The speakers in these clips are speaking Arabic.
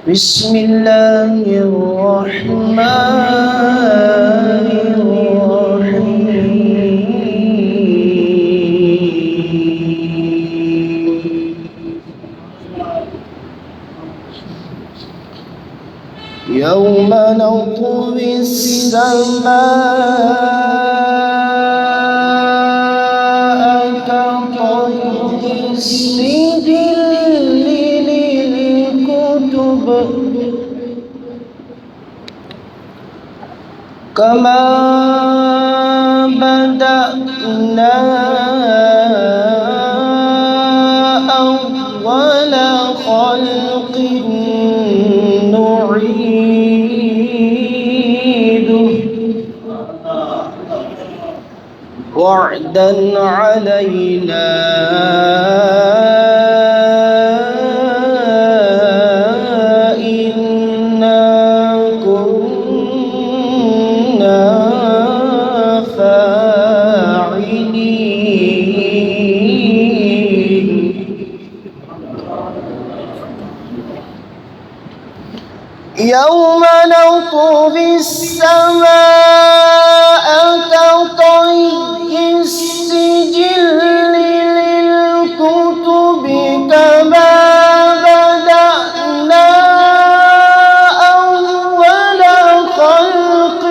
بسم الله الرحمن الرحيم يوم نطوي السماء كطي السجل للكتب كما بدأنا أول خلق نعيده وعدا علينا إنا كنا فاعلين يوم نطوي السماء كطي السجل للكتب كما بدأنا أول خلق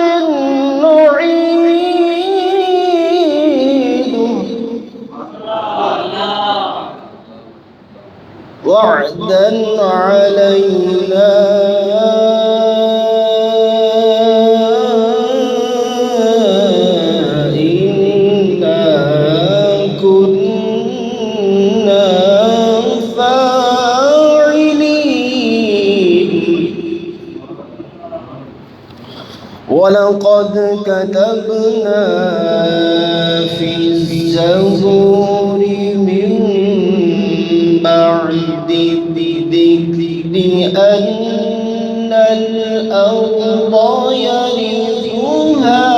نعيده وعدا علينا ولقد كتبنا في الزبور من بعد الذكر أن الأرض يرثها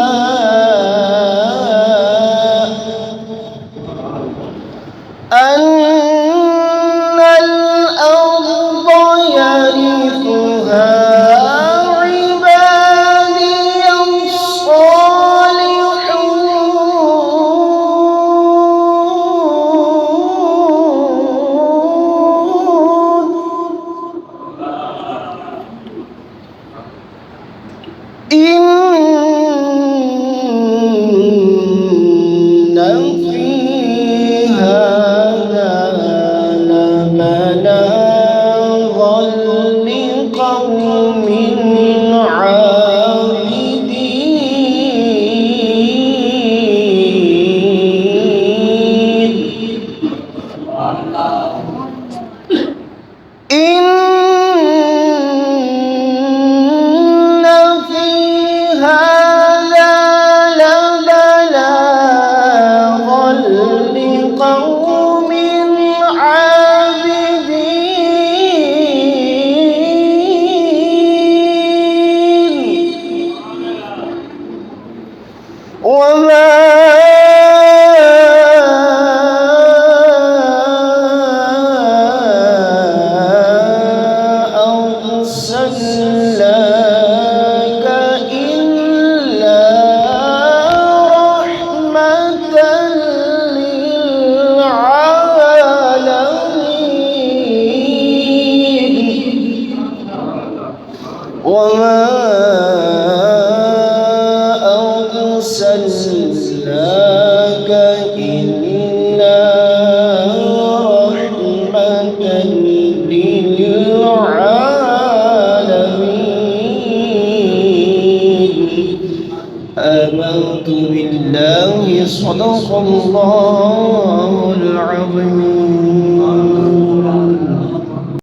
إن في هذا لبلاغا لقوم عابدين وما أرسلناك إلا رحمة للعالمين وما أرسلناك إلا رحمة للعالمين آمنت بالله صدق الله العظيم.